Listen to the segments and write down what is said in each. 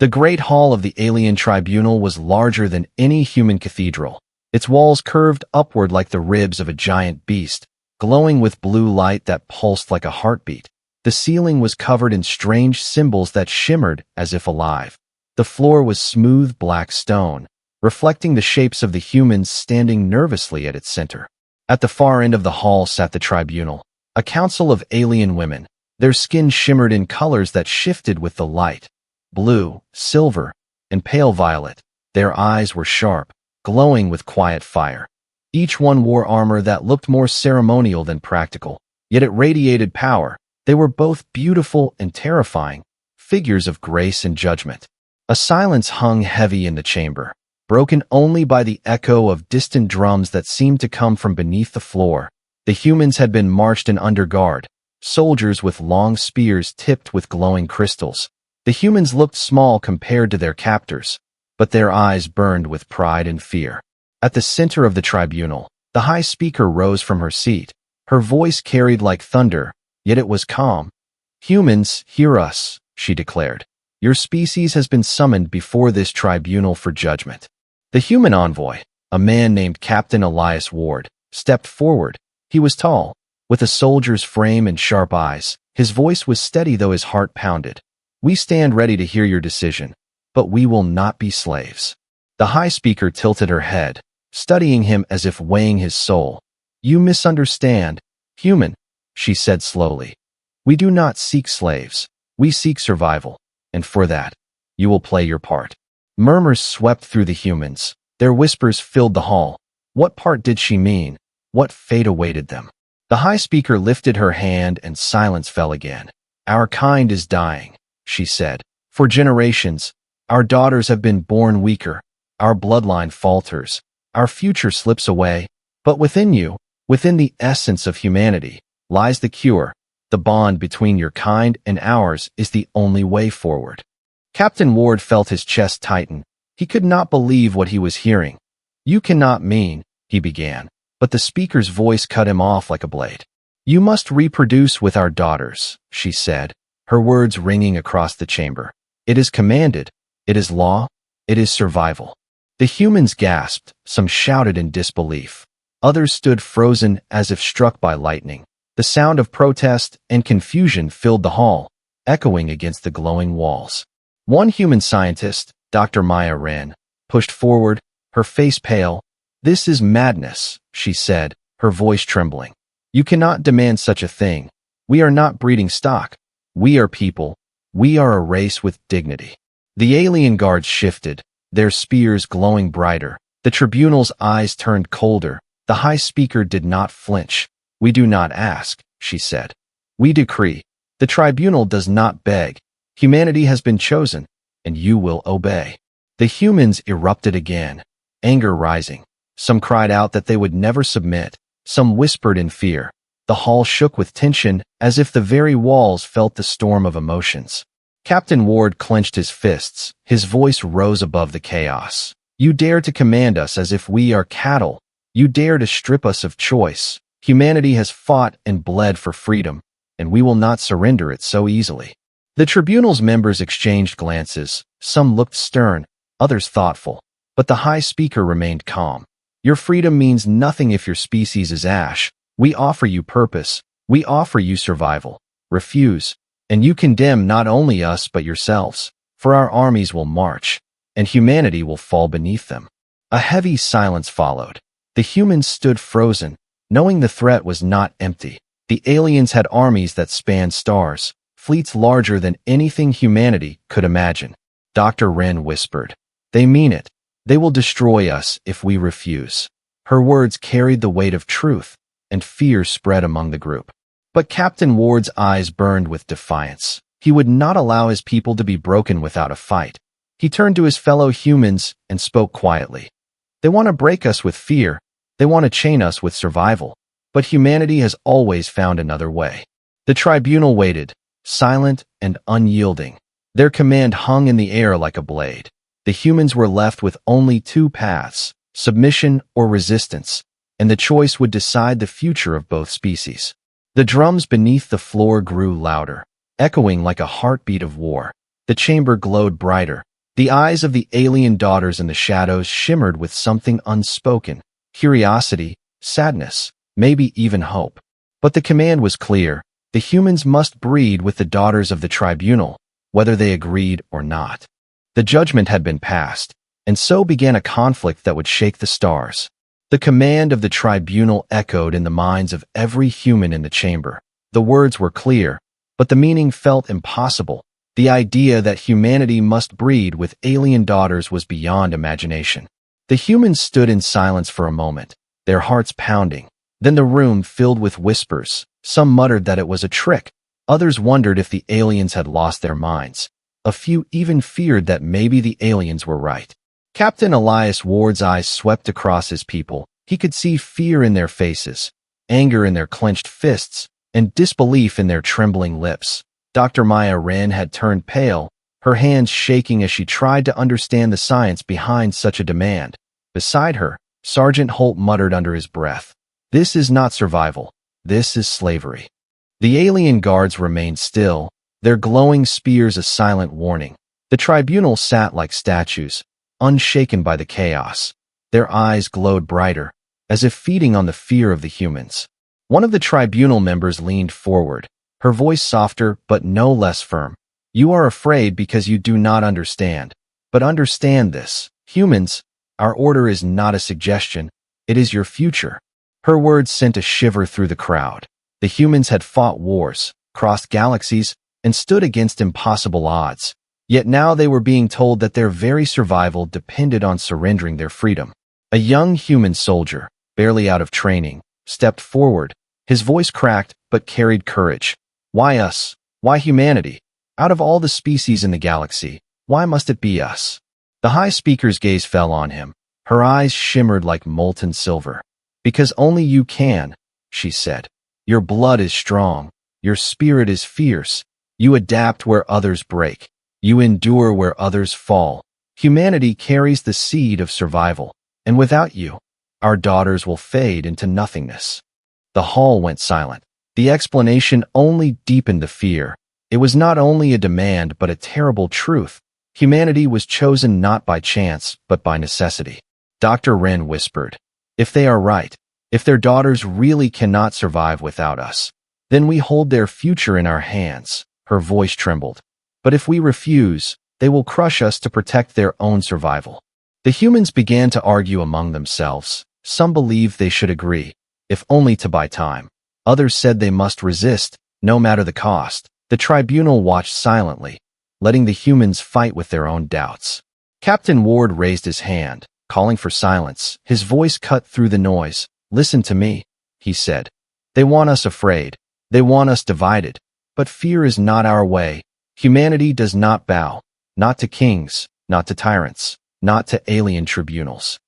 The great hall of the Alien Tribunal was larger than any human cathedral. Its walls curved upward like the ribs of a giant beast, glowing with blue light that pulsed like a heartbeat. The ceiling was covered in strange symbols that shimmered as if alive. The floor was smooth black stone, reflecting the shapes of the humans standing nervously at its center. At the far end of the hall sat the tribunal, a council of alien women. Their skin shimmered in colors that shifted with the light: blue, silver, and pale violet. Their eyes were sharp, glowing with quiet fire. Each one wore armor that looked more ceremonial than practical, yet it radiated power. They were both beautiful and terrifying, figures of grace and judgment. A silence hung heavy in the chamber, broken only by the echo of distant drums that seemed to come from beneath the floor. The humans had been marched in under guard, soldiers with long spears tipped with glowing crystals. The humans looked small compared to their captors, but their eyes burned with pride and fear. At the center of the tribunal, the High Speaker rose from her seat. Her voice carried like thunder, yet it was calm. "Humans, hear us," she declared. "Your species has been summoned before this tribunal for judgment." The human envoy, a man named Captain Elias Ward, stepped forward. He was tall, with a soldier's frame and sharp eyes. His voice was steady though his heart pounded. "We stand ready to hear your decision, but we will not be slaves." The High Speaker tilted her head, studying him as if weighing his soul. "You misunderstand, human," she said slowly. "We do not seek slaves. We seek survival, and for that, you will play your part." Murmurs swept through the humans. Their whispers filled the hall. What part did she mean? What fate awaited them? The High Speaker lifted her hand and silence fell again. "Our kind is dying," she said. "For generations, our daughters have been born weaker. Our bloodline falters. Our future slips away. But within you, within the essence of humanity, lies the cure. The bond between your kind and ours is the only way forward." Captain Ward felt his chest tighten. He could not believe what he was hearing. "You cannot mean," he began, but the speaker's voice cut him off like a blade. "You must reproduce with our daughters," she said, her words ringing across the chamber. "It is commanded. It is law. It is survival." The humans gasped. Some shouted in disbelief. Others stood frozen as if struck by lightning. The sound of protest and confusion filled the hall, echoing against the glowing walls. One human scientist, Dr. Maya Wren, pushed forward, her face pale. "This is madness," she said, her voice trembling. "You cannot demand such a thing. We are not breeding stock. We are people. We are a race with dignity." The alien guards shifted, their spears glowing brighter. The tribunal's eyes turned colder. The High Speaker did not flinch. "We do not ask," she said. "We decree. The tribunal does not beg. Humanity has been chosen, and you will obey." The humans erupted again, anger rising. Some cried out that they would never submit. Some whispered in fear. The hall shook with tension, as if the very walls felt the storm of emotions. Captain Ward clenched his fists. His voice rose above the chaos. "You dare to command us as if we are cattle. You dare to strip us of choice. Humanity has fought and bled for freedom, and we will not surrender it so easily." The tribunal's members exchanged glances. Some looked stern, others thoughtful, but the High Speaker remained calm. "Your freedom means nothing if your species is ash. We offer you purpose. We offer you survival. Refuse, and you condemn not only us but yourselves, for our armies will march, and humanity will fall beneath them." A heavy silence followed. The humans stood frozen, knowing the threat was not empty. The aliens had armies that spanned stars, fleets larger than anything humanity could imagine. Dr. Wren whispered, "They mean it. They will destroy us if we refuse." Her words carried the weight of truth, and fear spread among the group. But Captain Ward's eyes burned with defiance. He would not allow his people to be broken without a fight. He turned to his fellow humans and spoke quietly. "They want to break us with fear. They want to chain us with survival. But humanity has always found another way." The tribunal waited, silent and unyielding. Their command hung in the air like a blade. The humans were left with only two paths: submission or resistance, and the choice would decide the future of both species. The drums beneath the floor grew louder, echoing like a heartbeat of war. The chamber glowed brighter, The eyes of the alien daughters in the shadows shimmered with something unspoken: curiosity, sadness, maybe even hope. But the command was clear: the humans must breed with the daughters of the tribunal, whether they agreed or not. The judgment had been passed, and so began a conflict that would shake the stars. The command of the tribunal echoed in the minds of every human in the chamber. The words were clear, but the meaning felt impossible. The idea that humanity must breed with alien daughters was beyond imagination. The humans stood in silence for a moment, their hearts pounding. Then the room filled with whispers. Some muttered that it was a trick. Others wondered if the aliens had lost their minds. A few even feared that maybe the aliens were right. Captain Elias Ward's eyes swept across his people. He could see fear in their faces, anger in their clenched fists, and disbelief in their trembling lips. Dr. Maya Wren had turned pale, her hands shaking as she tried to understand the science behind such a demand. Beside her, Sergeant Holt muttered under his breath, "This is not survival. This is slavery." The alien guards remained still, their glowing spears a silent warning. The tribunal sat like statues, unshaken by the chaos. Their eyes glowed brighter, as if feeding on the fear of the humans. One of the tribunal members leaned forward, her voice softer but no less firm. "You are afraid because you do not understand. But understand this, humans, our order is not a suggestion, it is your future." Her words sent a shiver through the crowd. The humans had fought wars, crossed galaxies, and stood against impossible odds. Yet now they were being told that their very survival depended on surrendering their freedom. A young human soldier, barely out of training, stepped forward. His voice cracked but carried courage. "Why us? Why humanity? Out of all the species in the galaxy, why must it be us?" The High Speaker's gaze fell on him. Her eyes shimmered like molten silver. "Because only you can," she said. "Your blood is strong. Your spirit is fierce. You adapt where others break. You endure where others fall. Humanity carries the seed of survival, and without you, our daughters will fade into nothingness." The hall went silent. The explanation only deepened the fear. It was not only a demand but a terrible truth. Humanity was chosen not by chance but by necessity. Dr. Wren whispered, "If they are right, if their daughters really cannot survive without us, then we hold their future in our hands." Her voice trembled. "But if we refuse, they will crush us to protect their own survival." The humans began to argue among themselves. Some believed they should agree, if only to buy time. Others said they must resist, no matter the cost. The tribunal watched silently, letting the humans fight with their own doubts. Captain Ward raised his hand, calling for silence. His voice cut through the noise. "Listen to me," he said. "They want us afraid. They want us divided. But fear is not our way. Humanity does not bow, not to kings, not to tyrants, not to alien tribunals."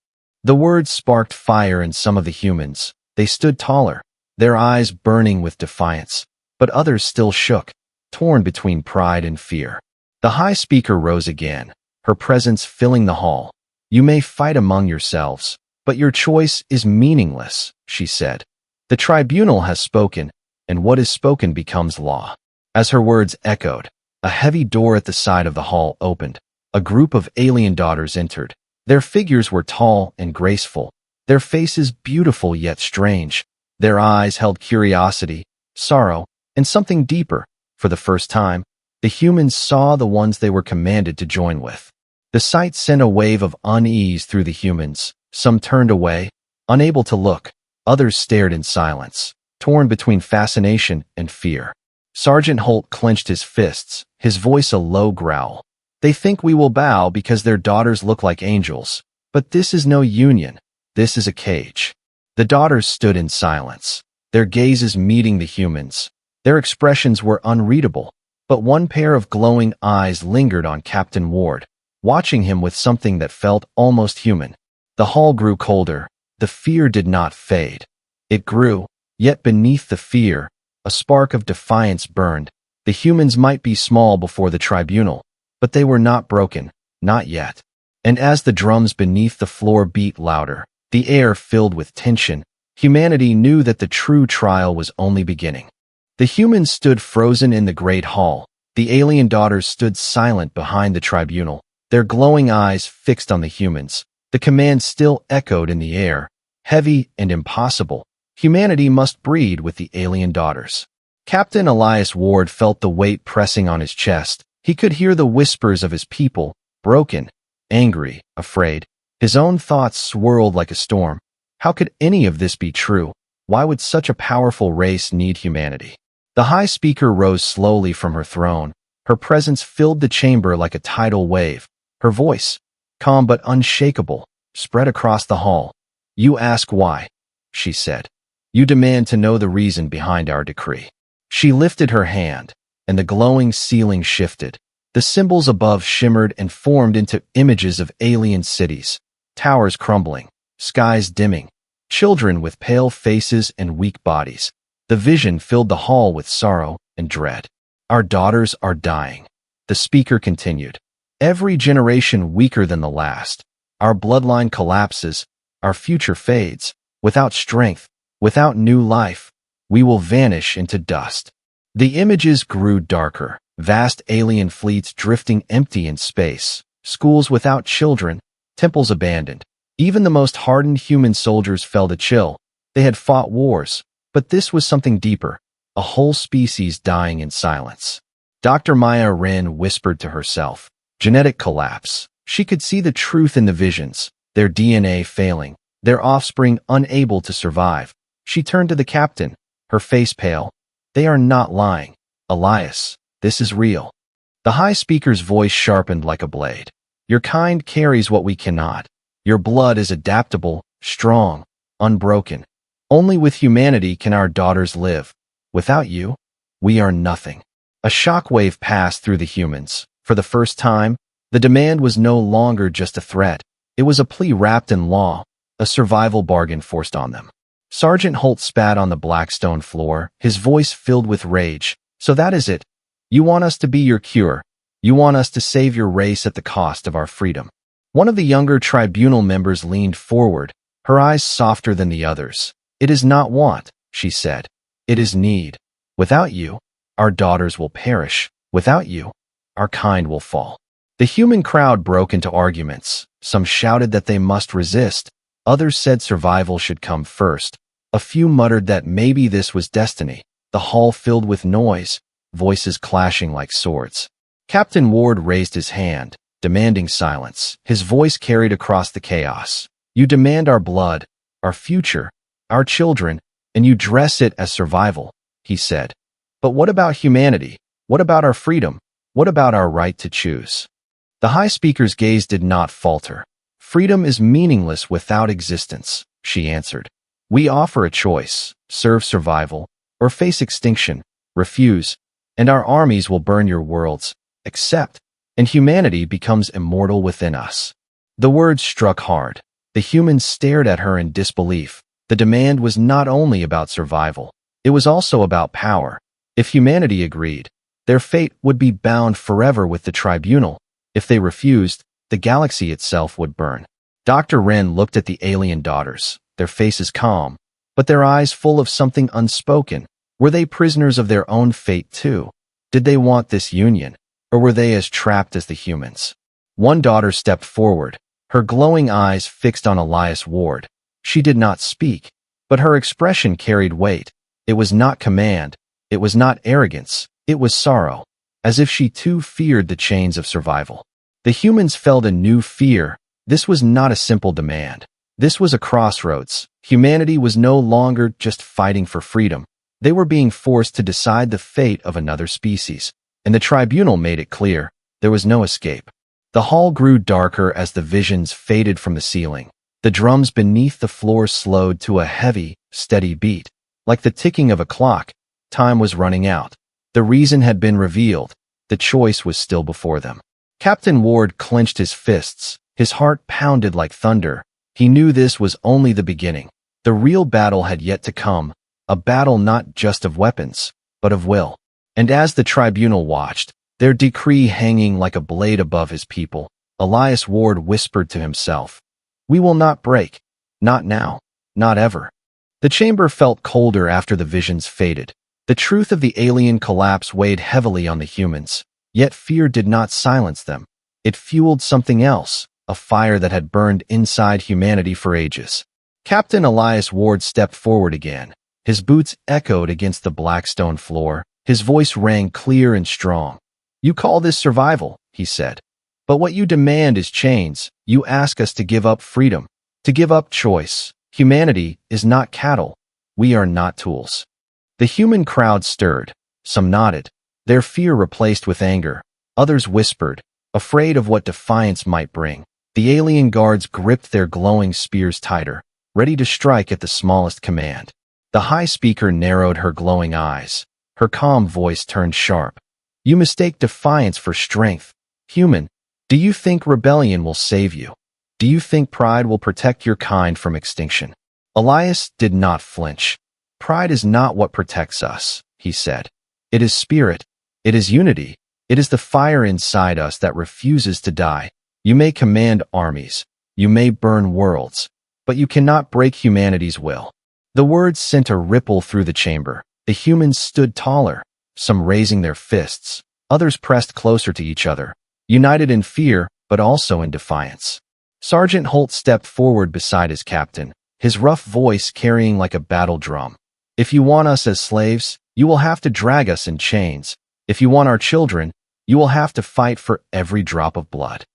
The words sparked fire in some of the humans. They stood taller, their eyes burning with defiance. But others still shook, torn between pride and fear. The High Speaker rose again, her presence filling the hall. "You may fight among yourselves, but your choice is meaningless," she said. "The tribunal has spoken, and what is spoken becomes law." As her words echoed, a heavy door at the side of the hall opened. A group of alien daughters entered. Their figures were tall and graceful, their faces beautiful yet strange. Their eyes held curiosity, sorrow, and something deeper. For the first time, the humans saw the ones they were commanded to join with. The sight sent a wave of unease through the humans. Some turned away, unable to look. Others stared in silence, torn between fascination and fear. Sergeant Holt clenched his fists, his voice a low growl. "They think we will bow because their daughters look like angels. But this is no union. This is a cage." The daughters stood in silence, their gazes meeting the humans. Their expressions were unreadable, but one pair of glowing eyes lingered on Captain Ward, watching him with something that felt almost human. The hall grew colder. The fear did not fade. It grew, yet beneath the fear, a spark of defiance burned. The humans might be small before the tribunal, but they were not broken, not yet. And as the drums beneath the floor beat louder, the air filled with tension, humanity knew that the true trial was only beginning. The humans stood frozen in the great hall. The alien daughters stood silent behind the tribunal, their glowing eyes fixed on the humans. The command still echoed in the air, heavy and impossible. Humanity must breed with the alien daughters. Captain Elias Ward felt the weight pressing on his chest. He could hear the whispers of his people, broken, angry, afraid. His own thoughts swirled like a storm. How could any of this be true? Why would such a powerful race need humanity? The High Speaker rose slowly from her throne. Her presence filled the chamber like a tidal wave. Her voice, calm but unshakable, spread across the hall. "You ask why," she said. "You demand to know the reason behind our decree." She lifted her hand, and the glowing ceiling shifted. The symbols above shimmered and formed into images of alien cities, towers crumbling, skies dimming, children with pale faces and weak bodies. The vision filled the hall with sorrow and dread. "Our daughters are dying," the speaker continued. "Every generation weaker than the last. Our bloodline collapses, our future fades. Without strength, without new life, we will vanish into dust." The images grew darker, vast alien fleets drifting empty in space, schools without children, temples abandoned. Even the most hardened human soldiers felt a chill. They had fought wars, but this was something deeper, a whole species dying in silence. Dr. Maya Ren whispered to herself, "Genetic collapse." She could see the truth in the visions, their DNA failing, their offspring unable to survive. She turned to the captain, her face pale. "They are not lying. Elias, this is real." The High Speaker's voice sharpened like a blade. "Your kind carries what we cannot. Your blood is adaptable, strong, unbroken. Only with humanity can our daughters live. Without you, we are nothing." A shockwave passed through the humans. For the first time, the demand was no longer just a threat. It was a plea wrapped in law, a survival bargain forced on them. Sergeant Holt spat on the black stone floor, his voice filled with rage. "So that is it. You want us to be your cure. You want us to save your race at the cost of our freedom." One of the younger tribunal members leaned forward, her eyes softer than the others. "It is not want," she said. "It is need. Without you, our daughters will perish. Without you, our kind will fall." The human crowd broke into arguments. Some shouted that they must resist. Others said survival should come first. A few muttered that maybe this was destiny. The hall filled with noise, voices clashing like swords. Captain Ward raised his hand, demanding silence. His voice carried across the chaos. "You demand our blood, our future, our children, and you dress it as survival," he said. "But what about humanity? What about our freedom? What about our right to choose?" The High Speaker's gaze did not falter. "Freedom is meaningless without existence," she answered. "We offer a choice: serve survival, or face extinction. Refuse, and our armies will burn your worlds. Accept, and humanity becomes immortal within us." The words struck hard. The humans stared at her in disbelief. The demand was not only about survival, it was also about power. If humanity agreed, their fate would be bound forever with the tribunal. If they refused, the galaxy itself would burn. Dr. Wren looked at the alien daughters, their faces calm, but their eyes full of something unspoken. Were they prisoners of their own fate too? Did they want this union, or were they as trapped as the humans? One daughter stepped forward, her glowing eyes fixed on Elias Ward. She did not speak, but her expression carried weight. It was not command, it was not arrogance, it was sorrow, as if she too feared the chains of survival. The humans felt a new fear. This was not a simple demand. This was a crossroads. Humanity was no longer just fighting for freedom. They were being forced to decide the fate of another species, and the tribunal made it clear there was no escape. The hall grew darker as the visions faded from the ceiling. The drums beneath the floor slowed to a heavy, steady beat. Like the ticking of a clock, time was running out. The reason had been revealed. The choice was still before them. Captain Ward clenched his fists. His heart pounded like thunder. He knew this was only the beginning. The real battle had yet to come, a battle not just of weapons, but of will. And as the tribunal watched, their decree hanging like a blade above his people, Elias Ward whispered to himself, "We will not break. Not now. Not ever." The chamber felt colder after the visions faded. The truth of the alien collapse weighed heavily on the humans, yet fear did not silence them. It fueled something else, a fire that had burned inside humanity for ages. Captain Elias Ward stepped forward again. His boots echoed against the black stone floor. His voice rang clear and strong. "You call this survival," he said. "But what you demand is chains. You ask us to give up freedom, to give up choice. Humanity is not cattle. We are not tools." The human crowd stirred. Some nodded, their fear replaced with anger. Others whispered, afraid of what defiance might bring. The alien guards gripped their glowing spears tighter, ready to strike at the smallest command. The high speaker narrowed her glowing eyes. Her calm voice turned sharp. "You mistake defiance for strength. Human, do you think rebellion will save you? Do you think pride will protect your kind from extinction?" Elias did not flinch. "Pride is not what protects us," he said. "It is spirit. It is unity. It is the fire inside us that refuses to die. You may command armies. You may burn worlds. But you cannot break humanity's will." The words sent a ripple through the chamber. The humans stood taller, some raising their fists. Others pressed closer to each other, united in fear, but also in defiance. Sergeant Holt stepped forward beside his captain, his rough voice carrying like a battle drum. "If you want us as slaves, you will have to drag us in chains. If you want our children, you will have to fight for every drop of blood."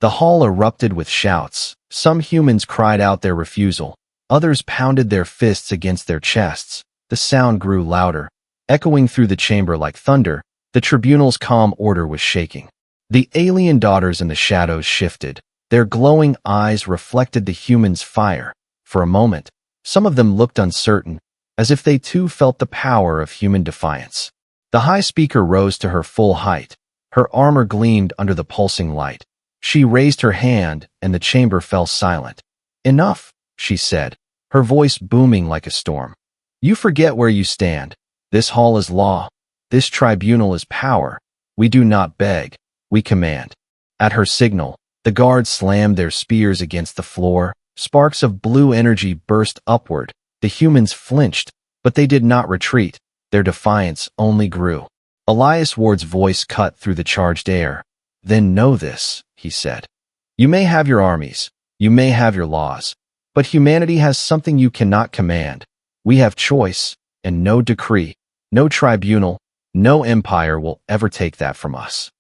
The hall erupted with shouts. Some humans cried out their refusal. Others pounded their fists against their chests. The sound grew louder, echoing through the chamber like thunder. The tribunal's calm order was shaking. The alien daughters in the shadows shifted. Their glowing eyes reflected the humans' fire. For a moment, some of them looked uncertain, as if they too felt the power of human defiance. The high speaker rose to her full height. Her armor gleamed under the pulsing light. She raised her hand, and the chamber fell silent. "Enough," she said, her voice booming like a storm. "You forget where you stand. This hall is law. This tribunal is power. We do not beg, we command." At her signal, the guards slammed their spears against the floor. Sparks of blue energy burst upward. The humans flinched, but they did not retreat. Their defiance only grew. Elias Ward's voice cut through the charged air. "Then know this," he said. "You may have your armies, you may have your laws, but humanity has something you cannot command. We have choice, and no decree, no tribunal, no empire will ever take that from us."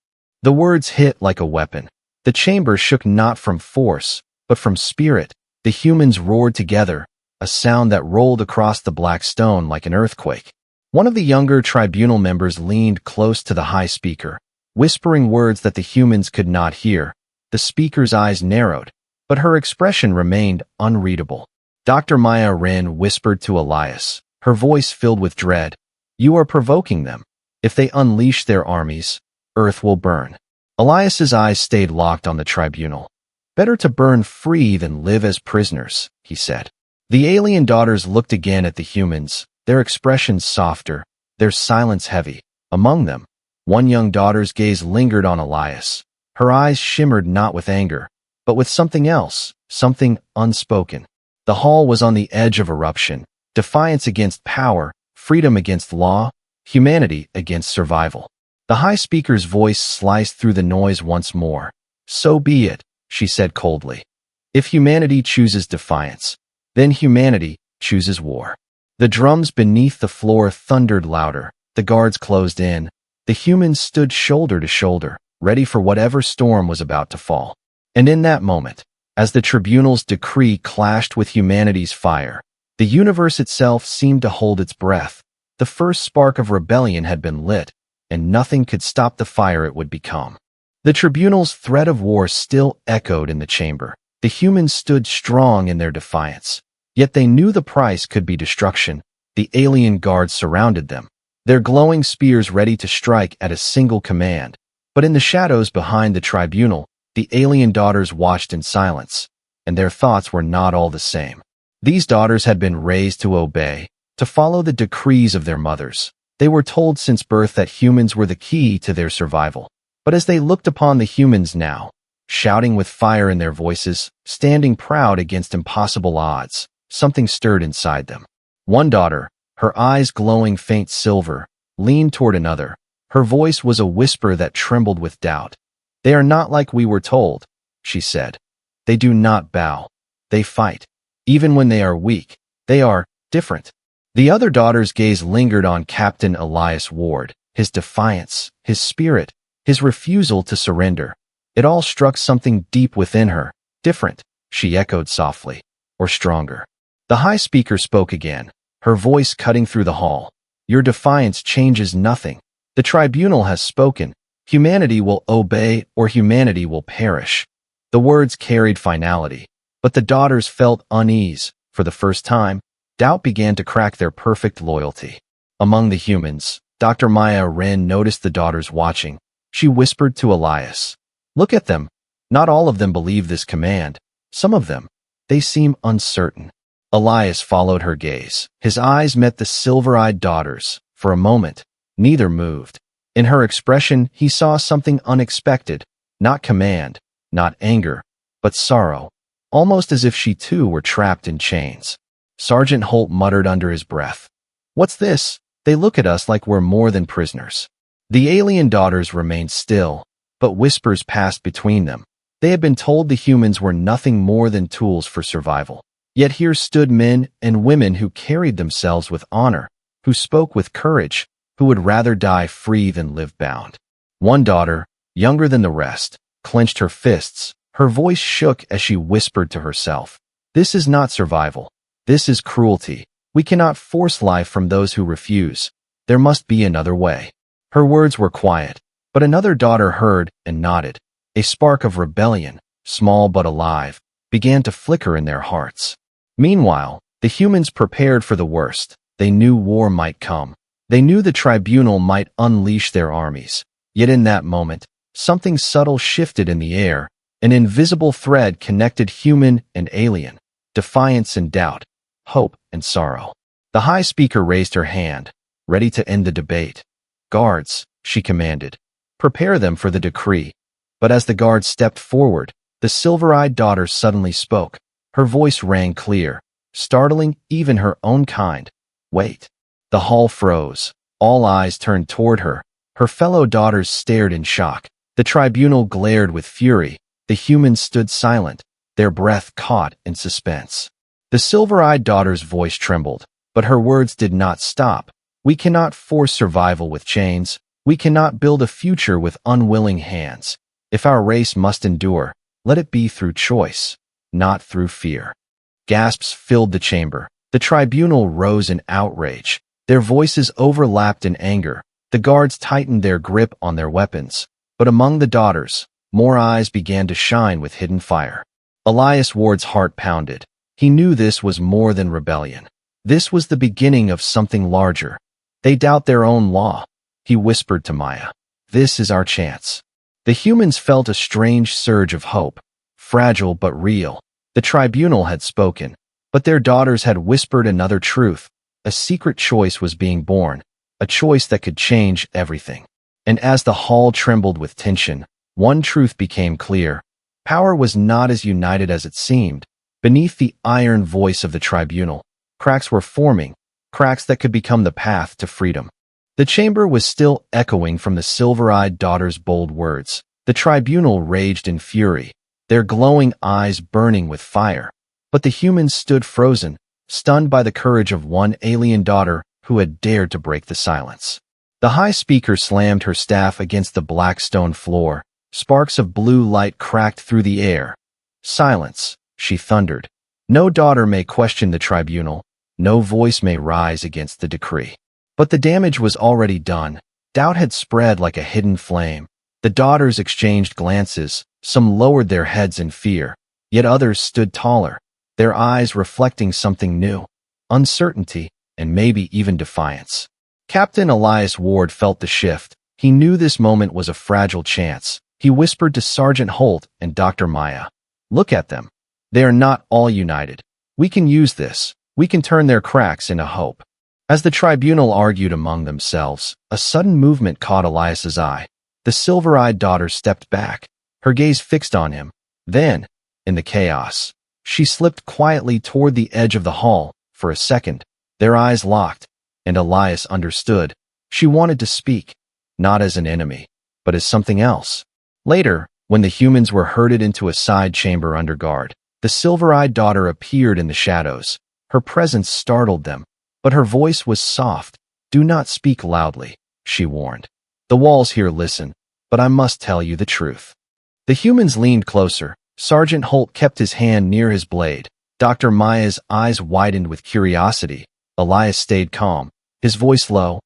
The words hit like a weapon. The chamber shook not from force, but from spirit. The humans roared together, a sound that rolled across the black stone like an earthquake. One of the younger tribunal members leaned close to the high speaker, whispering words that the humans could not hear. The speaker's eyes narrowed, but her expression remained unreadable. Dr. Maya Wren whispered to Elias, her voice filled with dread, "You are provoking them. If they unleash their armies, Earth will burn." Elias's eyes stayed locked on the tribunal. "Better to burn free than live as prisoners," he said. The alien daughters looked again at the humans, their expressions softer, their silence heavy. Among them, one young daughter's gaze lingered on Elias. Her eyes shimmered not with anger, but with something else, something unspoken. The hall was on the edge of eruption, defiance against power, freedom against law, humanity against survival. The high speaker's voice sliced through the noise once more. "So be it," she said coldly. "If humanity chooses defiance, then humanity chooses war." The drums beneath the floor thundered louder. The guards closed in. The humans stood shoulder to shoulder, ready for whatever storm was about to fall. And in that moment, as the tribunal's decree clashed with humanity's fire, the universe itself seemed to hold its breath. The first spark of rebellion had been lit, and nothing could stop the fire it would become. The tribunal's threat of war still echoed in the chamber. The humans stood strong in their defiance. Yet they knew the price could be destruction. The alien guards surrounded them, their glowing spears ready to strike at a single command. But in the shadows behind the tribunal, the alien daughters watched in silence, and their thoughts were not all the same. These daughters had been raised to obey, to follow the decrees of their mothers. They were told since birth that humans were the key to their survival. But as they looked upon the humans now, shouting with fire in their voices, standing proud against impossible odds, something stirred inside them. One daughter, her eyes glowing faint silver, leaned toward another. Her voice was a whisper that trembled with doubt. They are not like we were told, she said. They do not bow. They fight. Even when they are weak, they are different. The other daughter's gaze lingered on Captain Elias Ward, his defiance, his spirit, his refusal to surrender. It all struck something deep within her. Different, she echoed softly. Or stronger. The High Speaker spoke again, her voice cutting through the hall. Your defiance changes nothing. The tribunal has spoken. Humanity will obey or humanity will perish. The words carried finality, but the daughters felt unease. For the first time, doubt began to crack their perfect loyalty. Among the humans, Dr. Maya Wren noticed the daughters watching. She whispered to Elias, "Look at them. Not all of them believe this command. Some of them, they seem uncertain." Elias followed her gaze. His eyes met the silver-eyed daughters. For a moment, neither moved. In her expression, he saw something unexpected. Not command, not anger, but sorrow. Almost as if she too were trapped in chains. Sergeant Holt muttered under his breath, "What's this? They look at us like we're more than prisoners." The alien daughters remained still, but whispers passed between them. They had been told the humans were nothing more than tools for survival. Yet here stood men and women who carried themselves with honor, who spoke with courage, who would rather die free than live bound. One daughter, younger than the rest, clenched her fists. Her voice shook as she whispered to herself, "This is not survival. This is cruelty. We cannot force life from those who refuse. There must be another way." Her words were quiet, but another daughter heard and nodded. A spark of rebellion, small but alive, began to flicker in their hearts. Meanwhile, the humans prepared for the worst. They knew war might come. They knew the tribunal might unleash their armies. Yet in that moment, something subtle shifted in the air. An invisible thread connected human and alien, defiance and doubt, hope and sorrow. The High Speaker raised her hand, ready to end the debate. "Guards," she commanded, "prepare them for the decree." But as the guards stepped forward, the silver-eyed daughter suddenly spoke. Her voice rang clear, startling even her own kind. "Wait." The hall froze. All eyes turned toward her. Her fellow daughters stared in shock. The tribunal glared with fury. The humans stood silent, their breath caught in suspense. The silver-eyed daughter's voice trembled, but her words did not stop. "We cannot force survival with chains. We cannot build a future with unwilling hands. If our race must endure, let it be through choice, not through fear." Gasps filled the chamber. The tribunal rose in outrage. Their voices overlapped in anger. The guards tightened their grip on their weapons. But among the daughters, more eyes began to shine with hidden fire. Elias Ward's heart pounded. He knew this was more than rebellion. This was the beginning of something larger. They doubt their own law. He whispered to Maya, "This is our chance." The humans felt a strange surge of hope, fragile but real. The tribunal had spoken, but their daughters had whispered another truth. A secret choice was being born, a choice that could change everything. And as the hall trembled with tension, one truth became clear. Power was not as united as it seemed. Beneath the iron voice of the tribunal, cracks were forming, cracks that could become the path to freedom. The chamber was still echoing from the silver-eyed daughter's bold words. The tribunal raged in fury, their glowing eyes burning with fire. But the humans stood frozen, stunned by the courage of one alien daughter who had dared to break the silence. The High Speaker slammed her staff against the black stone floor. Sparks of blue light cracked through the air. "Silence," she thundered. "No daughter may question the tribunal. No voice may rise against the decree." But the damage was already done. Doubt had spread like a hidden flame. The daughters exchanged glances. Some lowered their heads in fear, yet others stood taller, their eyes reflecting something new, uncertainty, and maybe even defiance. Captain Elias Ward felt the shift. He knew this moment was a fragile chance. He whispered to Sergeant Holt and Dr. Maya, "Look at them. They are not all united. We can use this. We can turn their cracks into hope." As the tribunal argued among themselves, a sudden movement caught Elias's eye. The silver-eyed daughter stepped back, her gaze fixed on him. Then, in the chaos, she slipped quietly toward the edge of the hall. For a second, their eyes locked, and Elias understood. She wanted to speak, not as an enemy, but as something else. Later, when the humans were herded into a side chamber under guard, the silver-eyed daughter appeared in the shadows. Her presence startled them, but her voice was soft. "Do not speak loudly," she warned. "The walls here listen, but I must tell you the truth." The humans leaned closer. Sergeant Holt kept his hand near his blade. Dr. Maya's eyes widened with curiosity. Elias stayed calm, his voice low.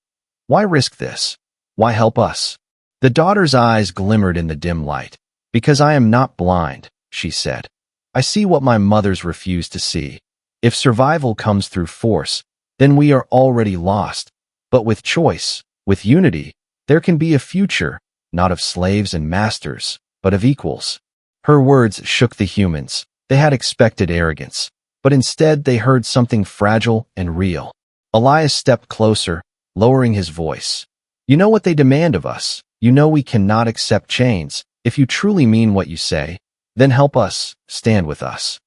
"Why risk this? Why help us?" The daughter's eyes glimmered in the dim light. "Because I am not blind," she said. "I see what my mothers refused to see. If survival comes through force, then we are already lost. But with choice, with unity, there can be a future, not of slaves and masters, but of equals." Her words shook the humans. They had expected arrogance, but instead they heard something fragile and real. Elias stepped closer, lowering his voice. "You know what they demand of us. You know we cannot accept chains. If you truly mean what you say, then help us, stand with us."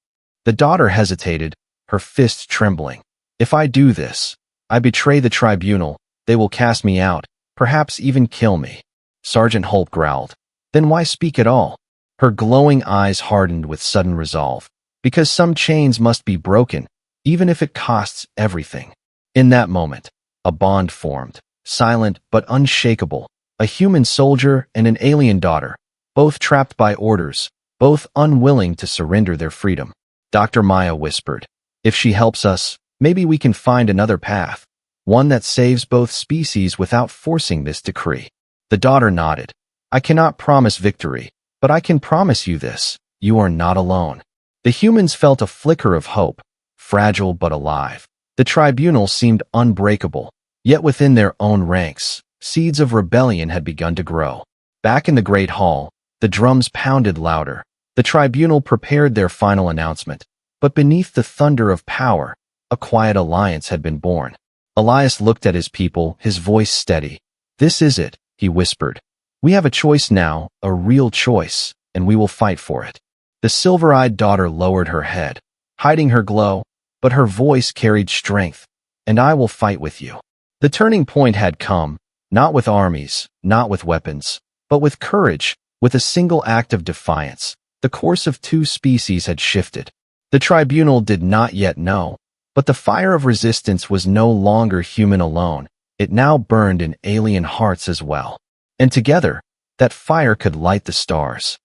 The daughter hesitated, her fist trembling. "If I do this, I betray the tribunal. They will cast me out, perhaps even kill me." Sergeant Holt growled. "Then why speak at all?" Her glowing eyes hardened with sudden resolve. "Because some chains must be broken, even if it costs everything." In that moment, a bond formed, silent but unshakable. A human soldier and an alien daughter, both trapped by orders, both unwilling to surrender their freedom. Dr. Maya whispered, "If she helps us, maybe we can find another path, one that saves both species without forcing this decree." The daughter nodded. "I cannot promise victory, but I can promise you this: you are not alone." The humans felt a flicker of hope, fragile but alive. The tribunal seemed unbreakable, yet within their own ranks, seeds of rebellion had begun to grow. Back in the Great Hall, the drums pounded louder. The tribunal prepared their final announcement, but beneath the thunder of power, a quiet alliance had been born. Elias looked at his people, his voice steady. "This is it," he whispered. "We have a choice now, a real choice, and we will fight for it." The silver-eyed daughter lowered her head, hiding her glow, but her voice carried strength. "And I will fight with you." The turning point had come, not with armies, not with weapons, but with courage, with a single act of defiance. The course of two species had shifted. The tribunal did not yet know, but the fire of resistance was no longer human alone. It now burned in alien hearts as well. And together, that fire could light the stars.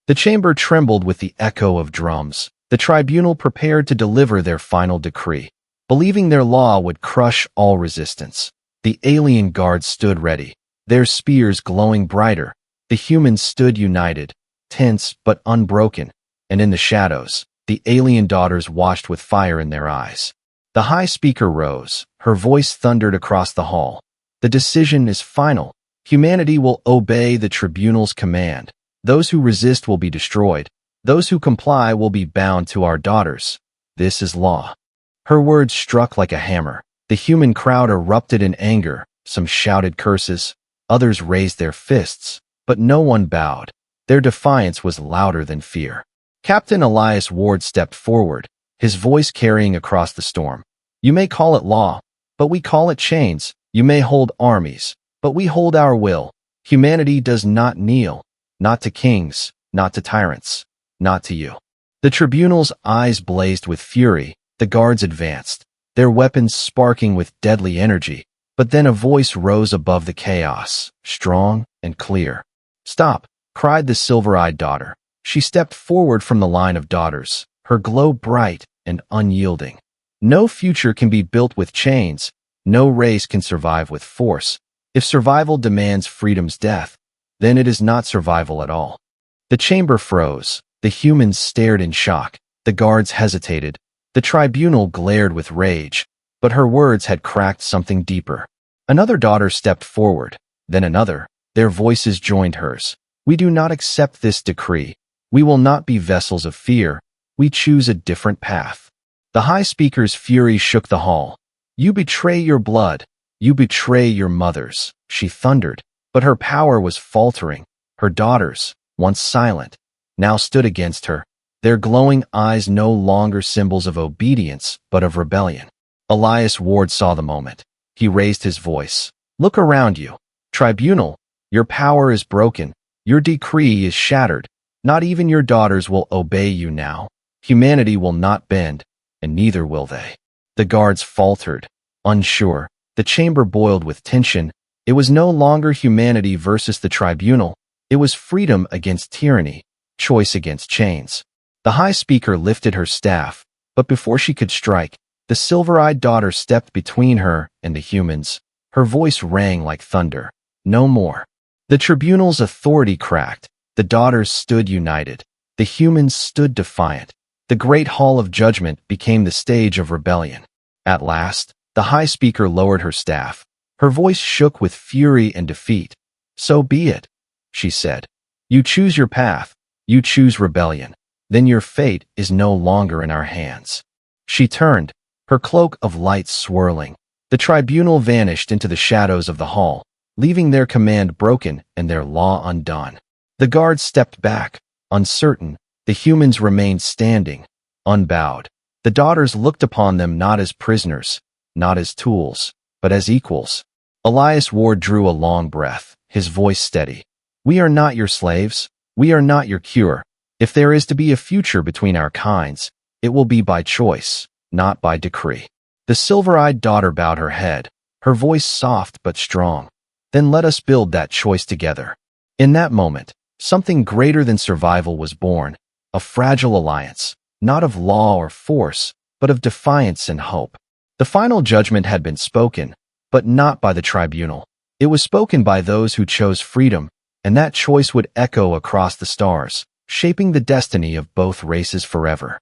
The chamber trembled with the echo of drums. The tribunal prepared to deliver their final decree, believing their law would crush all resistance. The alien guards stood ready, their spears glowing brighter. The humans stood united, tense but unbroken, and in the shadows, the alien daughters watched with fire in their eyes. The high speaker rose, her voice thundered across the hall. "The decision is final. Humanity will obey the tribunal's command. Those who resist will be destroyed. Those who comply will be bound to our daughters. This is law." Her words struck like a hammer. The human crowd erupted in anger. Some shouted curses, others raised their fists, but no one bowed. Their defiance was louder than fear. Captain Elias Ward stepped forward, his voice carrying across the storm. "You may call it law, but we call it chains. You may hold armies, but we hold our will. Humanity does not kneel, not to kings, not to tyrants, not to you." The tribunal's eyes blazed with fury. The guards advanced, their weapons sparking with deadly energy. But then a voice rose above the chaos, strong and clear. "Stop!" cried the silver-eyed daughter. She stepped forward from the line of daughters, her glow bright and unyielding. "No future can be built with chains. No race can survive with force. If survival demands freedom's death, then it is not survival at all." The chamber froze. The humans stared in shock. The guards hesitated. The tribunal glared with rage, but her words had cracked something deeper. Another daughter stepped forward, then another. Their voices joined hers. "We do not accept this decree. We will not be vessels of fear. We choose a different path." The high speaker's fury shook the hall. "You betray your blood. You betray your mothers," she thundered, but her power was faltering. Her daughters, once silent, now stood against her, their glowing eyes no longer symbols of obedience but of rebellion. Elias Ward saw the moment. He raised his voice. "Look around you. Tribunal, your power is broken. Your decree is shattered. Not even your daughters will obey you now. Humanity will not bend, and neither will they." The guards faltered, unsure. The chamber boiled with tension. It was no longer humanity versus the tribunal. It was freedom against tyranny, choice against chains. The High Speaker lifted her staff, but before she could strike, the silver-eyed daughter stepped between her and the humans. Her voice rang like thunder. "No more." The tribunal's authority cracked. The daughters stood united. The humans stood defiant. The Great Hall of Judgment became the stage of rebellion. At last, the High Speaker lowered her staff. Her voice shook with fury and defeat. "So be it," she said. "You choose your path. You choose rebellion. Then your fate is no longer in our hands." She turned, her cloak of light swirling. The tribunal vanished into the shadows of the hall, leaving their command broken and their law undone. The guards stepped back, uncertain. The humans remained standing, unbowed. The daughters looked upon them not as prisoners, not as tools, but as equals. Elias Ward drew a long breath, his voice steady. "We are not your slaves. We are not your cure. If there is to be a future between our kinds, it will be by choice, not by decree." The silver-eyed daughter bowed her head, her voice soft but strong. "Then let us build that choice together." In that moment, something greater than survival was born, a fragile alliance, not of law or force, but of defiance and hope. The final judgment had been spoken, but not by the tribunal. It was spoken by those who chose freedom, and that choice would echo across the stars, shaping the destiny of both races forever.